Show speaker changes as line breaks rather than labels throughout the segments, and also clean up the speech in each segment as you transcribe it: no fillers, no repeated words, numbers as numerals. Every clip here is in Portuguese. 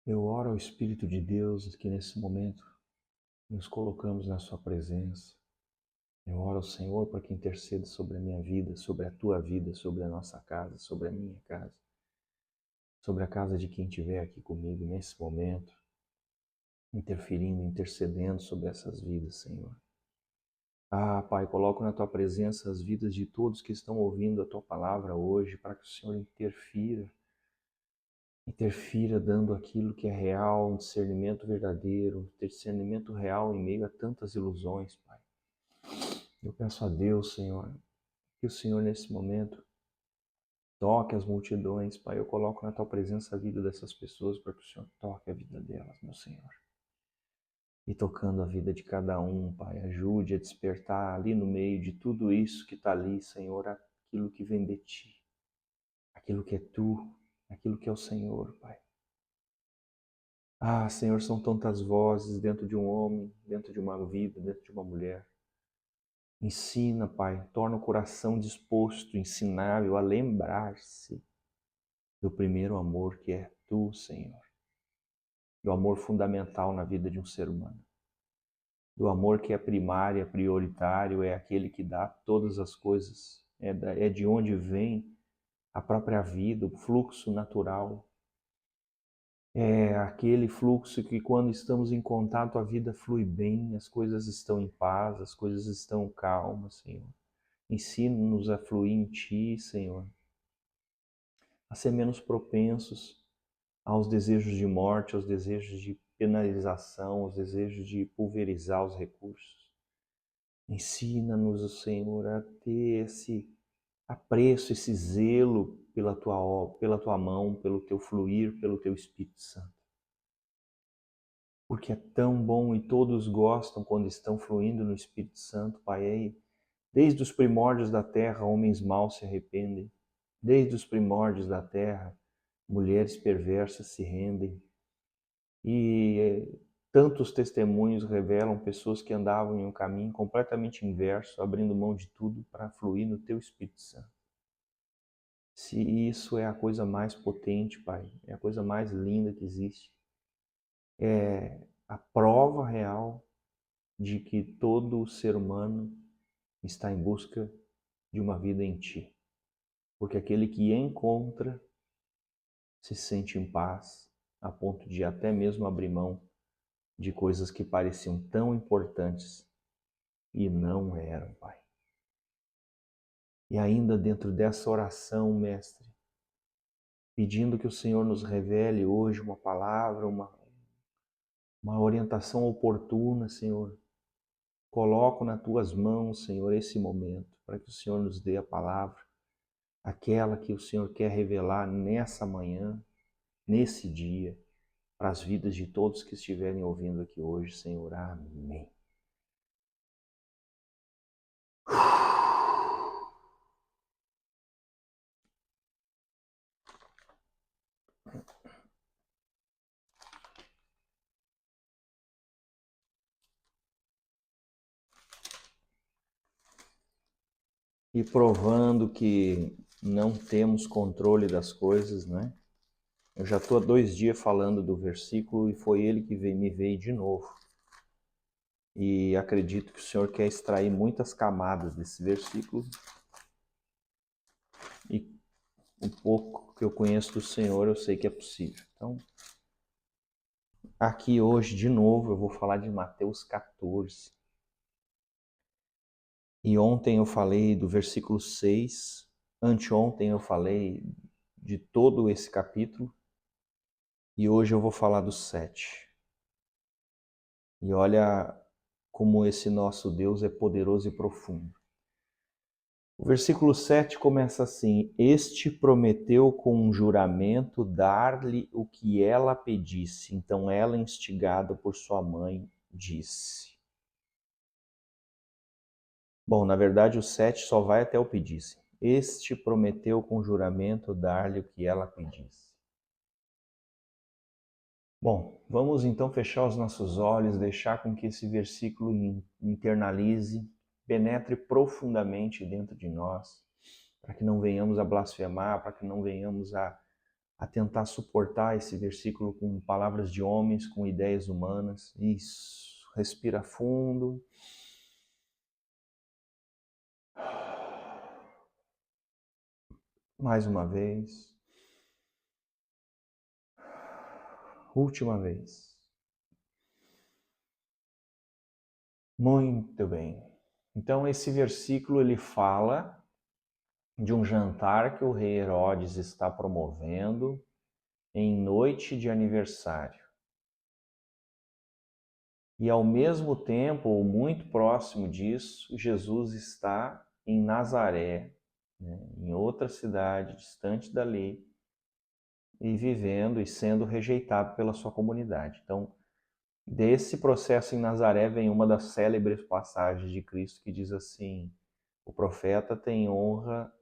Eu oro ao Espírito de Deus que nesse momento nos colocamos na sua presença. Eu oro ao Senhor para que interceda sobre a minha vida, sobre a tua vida, sobre a nossa casa, sobre a minha casa, sobre a casa de quem estiver aqui comigo nesse momento, interferindo, intercedendo sobre essas vidas, Senhor. Ah, Pai, coloco na tua presença as vidas de todos que estão ouvindo a tua palavra hoje, para que o Senhor interfira dando aquilo que é real, um discernimento verdadeiro, um discernimento real em meio a tantas ilusões, Pai. Eu peço a Deus, Senhor, que o Senhor nesse momento toque as multidões, Pai. Eu coloco na tua presença a vida dessas pessoas para que o Senhor toque a vida delas, meu Senhor. E tocando a vida de cada um, Pai, ajude a despertar ali no meio de tudo isso que está ali, Senhor, aquilo que vem de Ti, aquilo que é Tu, aquilo que é o Senhor, Pai. Ah, Senhor, são tantas vozes dentro de um homem, dentro de uma vida, dentro de uma mulher. Ensina, Pai, torna o coração disposto, ensinável a lembrar-se do primeiro amor que é Tu, Senhor. Do amor fundamental na vida de um ser humano. Do amor que é primário, é prioritário, é aquele que dá todas as coisas. É de onde vem a própria vida, o fluxo natural. É aquele fluxo que quando estamos em contato a vida flui bem, as coisas estão em paz, as coisas estão calmas, Senhor. Ensina-nos a fluir em Ti, Senhor. A ser menos propensos aos desejos de morte, aos desejos de penalização, aos desejos de pulverizar os recursos. Ensina-nos, Senhor, a ter esse apreço, esse zelo pela tua obra, pela tua mão, pelo teu fluir, pelo teu Espírito Santo. Porque é tão bom e todos gostam quando estão fluindo no Espírito Santo, Pai. Desde os primórdios da terra, homens maus se arrependem. Desde os primórdios da terra, mulheres perversas se rendem. E tantos testemunhos revelam pessoas que andavam em um caminho completamente inverso, abrindo mão de tudo para fluir no Teu Espírito Santo. Se isso é a coisa mais potente, Pai, é a coisa mais linda que existe, é a prova real de que todo ser humano está em busca de uma vida em Ti. Porque aquele que encontra se sente em paz, a ponto de até mesmo abrir mão de coisas que pareciam tão importantes e não eram, Pai. E ainda dentro dessa oração, Mestre, pedindo que o Senhor nos revele hoje uma palavra, uma orientação oportuna, Senhor. Coloco nas Tuas mãos, Senhor, esse momento, para que o Senhor nos dê a palavra, aquela que o Senhor quer revelar nessa manhã, nesse dia, para as vidas de todos que estiverem ouvindo aqui hoje, Senhor. Amém. E provando que não temos controle das coisas, né? Eu já estou há 2 dias falando do versículo e foi ele que me veio de novo. E acredito que o Senhor quer extrair muitas camadas desse versículo. E um pouco que eu conheço do Senhor, eu sei que é possível. Então, aqui hoje, de novo, eu vou falar de Mateus 14. E ontem eu falei do versículo 6. Anteontem eu falei de todo esse capítulo. E hoje eu vou falar do 7. E olha como esse nosso Deus é poderoso e profundo. O versículo 7 começa assim: Este prometeu com um juramento dar-lhe o que ela pedisse. Então ela, instigada por sua mãe, disse. Bom, na verdade o 7 só vai até o pedisse. Este prometeu com juramento dar-lhe o que ela pedisse. Bom, vamos então fechar os nossos olhos, deixar com que esse versículo internalize, penetre profundamente dentro de nós, para que não venhamos a blasfemar, para que não venhamos a a tentar suportar esse versículo com palavras de homens, com ideias humanas. Isso. Respira fundo. Mais uma vez. Última vez. Muito bem. Então esse versículo ele fala de um jantar que o rei Herodes está promovendo em noite de aniversário. E ao mesmo tempo, ou muito próximo disso, Jesus está em Nazaré, né, em outra cidade distante dali, e vivendo e sendo rejeitado pela sua comunidade. Então, desse processo em Nazaré vem uma das célebres passagens de Cristo que diz assim: o profeta tem honra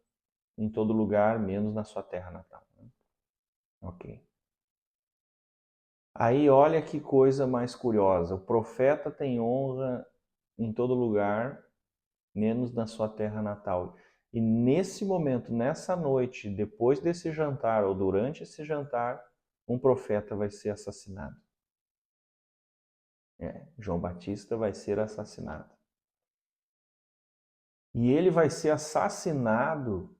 em todo lugar, menos na sua terra natal. Ok. Aí olha que coisa mais curiosa. O profeta tem honra em todo lugar, menos na sua terra natal. E nesse momento, nessa noite, depois desse jantar ou durante esse jantar, um profeta vai ser assassinado. João Batista vai ser assassinado. E ele vai ser assassinado.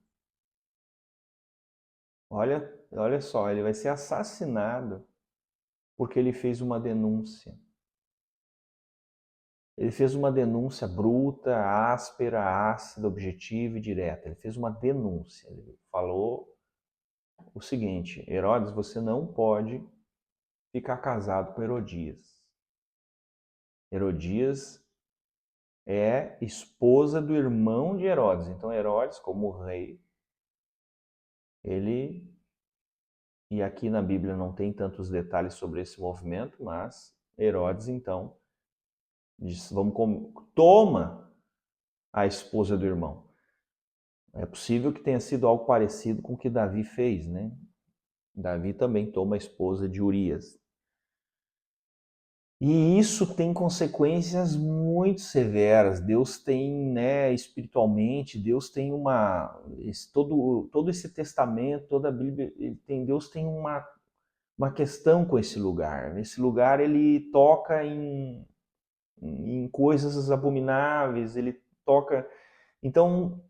Olha só, ele vai ser assassinado porque ele fez uma denúncia. Ele fez uma denúncia bruta, áspera, ácida, objetiva e direta. Ele fez uma denúncia. Ele falou o seguinte: Herodes, você não pode ficar casado com Herodias. Herodias é esposa do irmão de Herodes. Então Herodes, como rei, ele... E aqui na Bíblia não tem tantos detalhes sobre esse movimento, mas Herodes, então, diz, toma a esposa do irmão. É possível que tenha sido algo parecido com o que Davi fez, né? Davi também toma a esposa de Urias. E isso tem consequências muito severas. Deus tem, né, espiritualmente, Deus tem todo esse testamento, toda a Bíblia, Deus tem uma questão com esse lugar. Esse lugar ele toca em coisas abomináveis, ele toca... Então,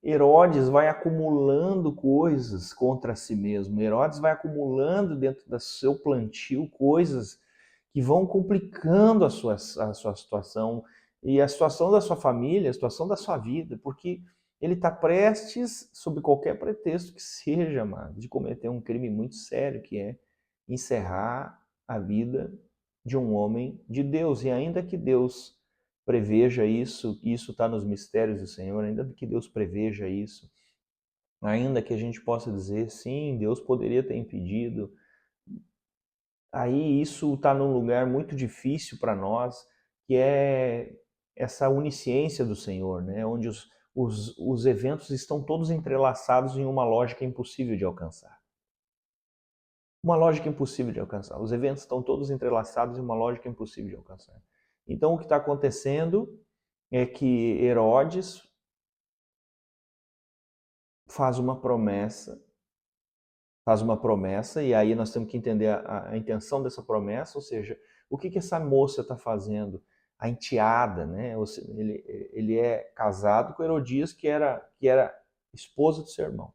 Herodes vai acumulando coisas contra si mesmo. Herodes vai acumulando dentro do seu plantio coisas que vão complicando a sua situação e a situação da sua família, a situação da sua vida, porque ele está prestes, sob qualquer pretexto que seja, amado, de cometer um crime muito sério, que é encerrar a vida de um homem de Deus. E ainda que Deus preveja isso está nos mistérios do Senhor, ainda que Deus preveja isso, ainda que a gente possa dizer, sim, Deus poderia ter impedido, aí isso está num lugar muito difícil para nós, que é essa onisciência do Senhor, né? Onde os eventos estão todos entrelaçados em uma lógica impossível de alcançar. Uma lógica impossível de alcançar. Os eventos estão todos entrelaçados em uma lógica impossível de alcançar. Então o que está acontecendo é que Herodes faz uma promessa, e aí nós temos que entender a intenção dessa promessa, ou seja, o que essa moça está fazendo? A enteada, né? Ele é casado com Herodias, que era esposa do seu irmão.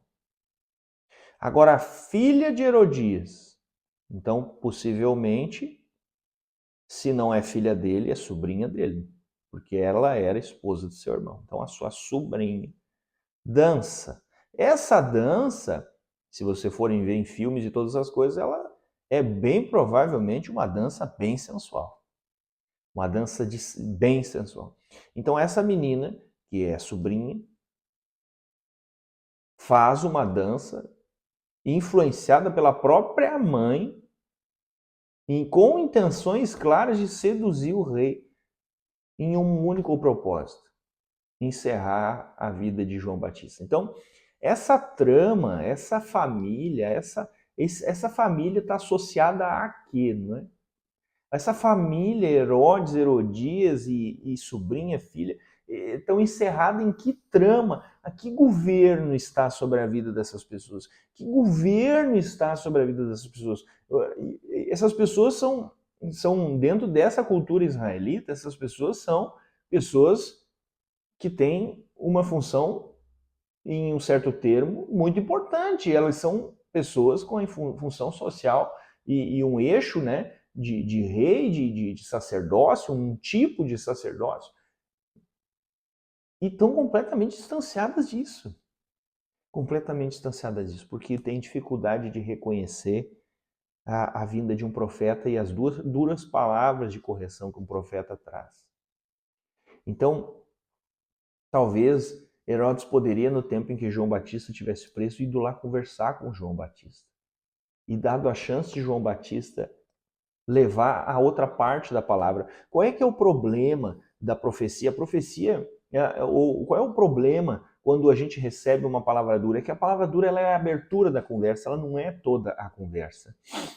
Agora, a filha de Herodias, então, possivelmente, se não é filha dele, é sobrinha dele, porque ela era esposa do seu irmão. Então, a sua sobrinha dança. Essa dança, se você forem ver em filmes e todas as coisas, ela é bem provavelmente uma dança bem sensual. Uma dança bem sensual. Então essa menina, que é sobrinha, faz uma dança influenciada pela própria mãe e com intenções claras de seduzir o rei em um único propósito: encerrar a vida de João Batista. Então, essa trama, essa família está associada a quê? Não é? Essa família, Herodes, Herodias e sobrinha, filha, estão encerradas em que trama? A que governo está sobre a vida dessas pessoas? Que governo está sobre a vida dessas pessoas? Essas pessoas são dentro dessa cultura israelita, essas pessoas são pessoas que têm uma função, em um certo termo, muito importante. Elas são pessoas com a função social e um eixo, né, de rei, de sacerdócio, um tipo de sacerdócio, e estão completamente distanciadas disso. Completamente distanciadas disso, porque tem dificuldade de reconhecer a vinda de um profeta e as duras palavras de correção que um profeta traz. Então, talvez Herodes poderia, no tempo em que João Batista tivesse preso, ido lá conversar com João Batista. E dado a chance de João Batista levar a outra parte da palavra. Qual é que é o problema da profecia? A profecia, qual é o problema quando a gente recebe uma palavra dura? É que a palavra dura ela é a abertura da conversa, ela não é toda a conversa.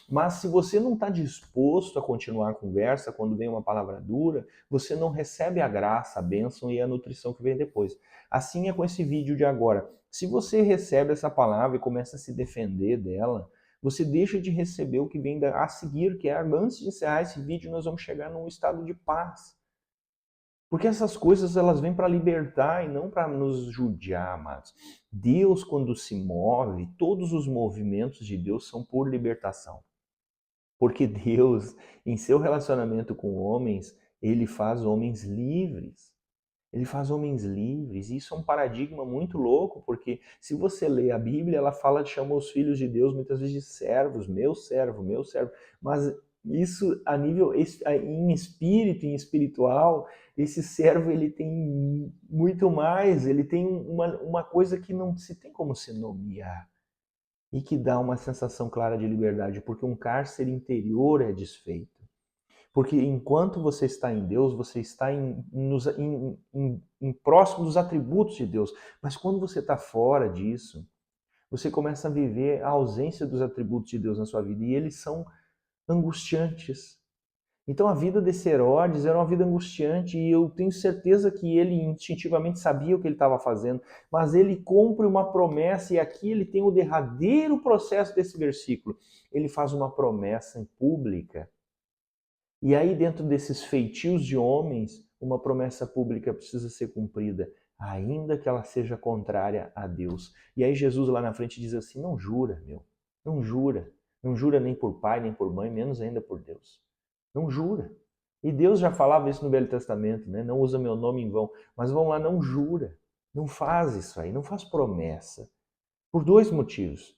Mas se você não está disposto a continuar a conversa quando vem uma palavra dura, você não recebe a graça, a bênção e a nutrição que vem depois. Assim é com esse vídeo de agora. Se você recebe essa palavra e começa a se defender dela, você deixa de receber o que vem a seguir, que é antes de encerrar esse vídeo, nós vamos chegar num estado de paz. Porque essas coisas elas vêm para libertar e não para nos judiar, amados. Deus, quando se move, todos os movimentos de Deus são por libertação. Porque Deus, em seu relacionamento com homens, ele faz homens livres. Ele faz homens livres. E isso é um paradigma muito louco, porque se você lê a Bíblia, ela chama os filhos de Deus muitas vezes de servos, meu servo, meu servo. Mas isso a nível em espírito, em espiritual, esse servo ele tem muito mais, ele tem uma coisa que não se tem como se nomear e que dá uma sensação clara de liberdade, porque um cárcere interior é desfeito. Porque enquanto você está em Deus, você está em próximo dos atributos de Deus. Mas quando você está fora disso, você começa a viver a ausência dos atributos de Deus na sua vida. E eles são angustiantes. Então a vida desse Herodes era uma vida angustiante e eu tenho certeza que ele instintivamente sabia o que ele estava fazendo, mas ele cumpre uma promessa e aqui ele tem o derradeiro processo desse versículo. Ele faz uma promessa pública. E aí dentro desses feitios de homens, uma promessa pública precisa ser cumprida, ainda que ela seja contrária a Deus. E aí Jesus lá na frente diz assim: não jura, meu, não jura. Não jura nem por pai, nem por mãe, menos ainda por Deus. Não jura. E Deus já falava isso no Velho Testamento, né? Não usa meu nome em vão. Mas vamos lá, não jura. Não faz isso aí, não faz promessa. Por dois motivos.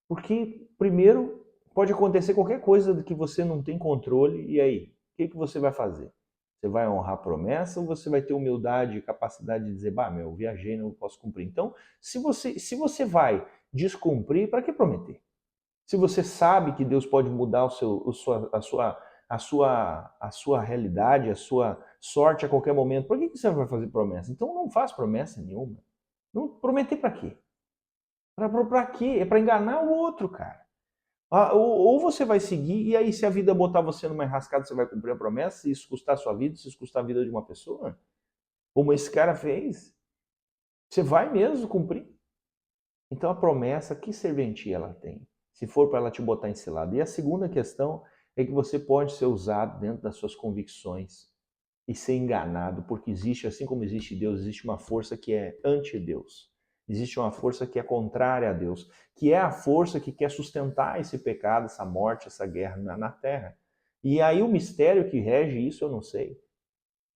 Porque, primeiro, pode acontecer qualquer coisa que você não tem controle, e aí? O que você vai fazer? Você vai honrar a promessa ou você vai ter humildade e capacidade de dizer, bah, meu, viajei, não posso cumprir? Então, se você vai descumprir, para que prometer? Se você sabe que Deus pode mudar a sua realidade, a sua sorte a qualquer momento, por que você vai fazer promessa? Então não faz promessa nenhuma. Não prometer para quê? Para quê? É para enganar o outro, cara. Ou você vai seguir, e aí se a vida botar você numa enrascada, você vai cumprir a promessa, se isso custar a sua vida, se isso custar a vida de uma pessoa, como esse cara fez, você vai mesmo cumprir. Então a promessa, que serventia ela tem? Se for para ela te botar em cilada. E a segunda questão é que você pode ser usado dentro das suas convicções e ser enganado, porque existe, assim como existe Deus, existe uma força que é anti-Deus. Existe uma força que é contrária a Deus, que é a força que quer sustentar esse pecado, essa morte, essa guerra na terra. E aí o mistério que rege isso eu não sei.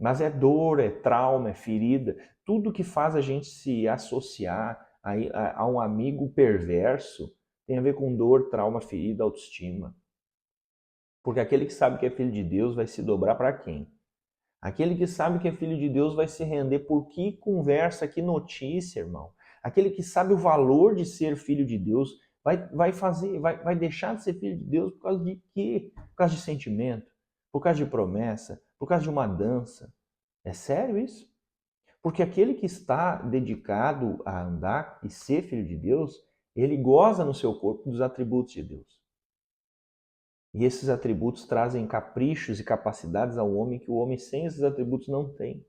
Mas é dor, é trauma, é ferida, tudo que faz a gente se associar a um amigo perverso tem a ver com dor, trauma, ferida, autoestima. Porque aquele que sabe que é filho de Deus vai se dobrar para quem? Aquele que sabe que é filho de Deus vai se render por que conversa, que notícia, irmão. Aquele que sabe o valor de ser filho de Deus vai deixar de ser filho de Deus por causa de quê? Por causa de sentimento, por causa de promessa, por causa de uma dança. É sério isso? Porque aquele que está dedicado a andar e ser filho de Deus, ele goza no seu corpo dos atributos de Deus. E esses atributos trazem caprichos e capacidades ao homem que o homem sem esses atributos não tem.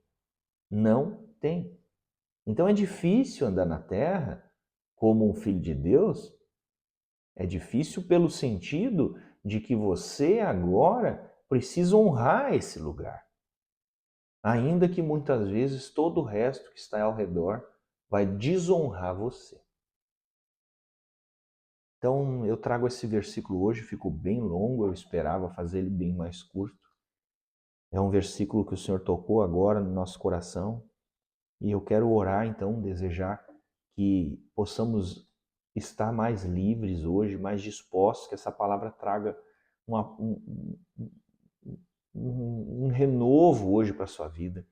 Não Tem. Então é difícil andar na terra como um filho de Deus. É difícil pelo sentido de que você agora precisa honrar esse lugar. Ainda que muitas vezes todo o resto que está ao redor vai desonrar você. Então eu trago esse versículo hoje, ficou bem longo, eu esperava fazer ele bem mais curto. É um versículo que o Senhor tocou agora no nosso coração e eu quero orar então, desejar que possamos estar mais livres hoje, mais dispostos, que essa palavra traga um renovo hoje para a sua vida,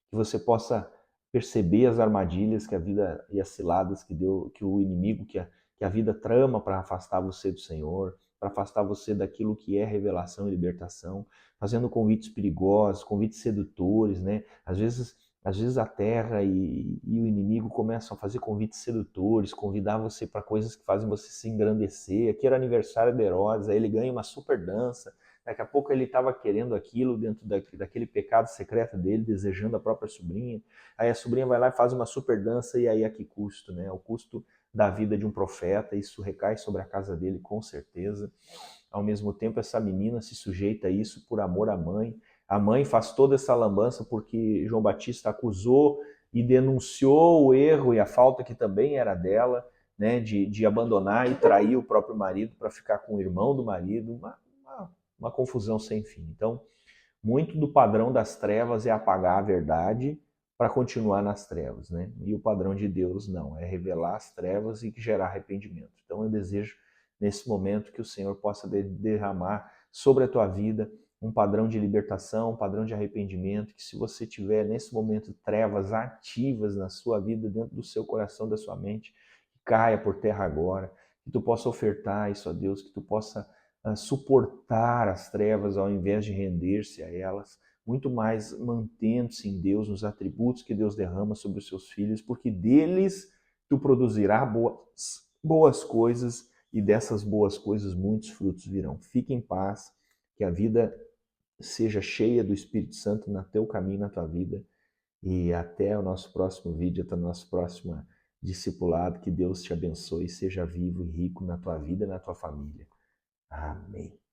que você possa perceber as armadilhas que a vida e as ciladas que o inimigo, que a vida trama para afastar você do Senhor, para afastar você daquilo que é revelação e libertação, fazendo convites perigosos, convites sedutores, né? Às vezes a terra e o inimigo começam a fazer convites sedutores, convidar você para coisas que fazem você se engrandecer. Aqui era aniversário de Herodes, aí ele ganha uma super dança. Daqui a pouco ele estava querendo aquilo dentro daquele pecado secreto dele, desejando a própria sobrinha. Aí a sobrinha vai lá e faz uma super dança, e aí a que custo, né? O custo da vida de um profeta, isso recai sobre a casa dele com certeza. Ao mesmo tempo, essa menina se sujeita a isso por amor à mãe. A mãe faz toda essa lambança porque João Batista acusou e denunciou o erro e a falta que também era dela, né, de abandonar e trair o próprio marido para ficar com o irmão do marido, uma confusão sem fim. Então, muito do padrão das trevas é apagar a verdade para continuar nas trevas, né? E o padrão de Deus não, é revelar as trevas e gerar arrependimento. Então eu desejo nesse momento que o Senhor possa derramar sobre a tua vida um padrão de libertação, um padrão de arrependimento, que se você tiver nesse momento trevas ativas na sua vida, dentro do seu coração, da sua mente, caia por terra agora, que tu possa ofertar isso a Deus, que tu possa suportar as trevas ao invés de render-se a elas, muito mais mantendo-se em Deus, nos atributos que Deus derrama sobre os seus filhos, porque deles tu produzirás boas coisas e dessas boas coisas muitos frutos virão. Fique em paz, que a vida seja cheia do Espírito Santo no teu caminho, na tua vida, e até o nosso próximo vídeo, até o nosso próximo discipulado, que Deus te abençoe, seja vivo e rico na tua vida e na tua família. Amém.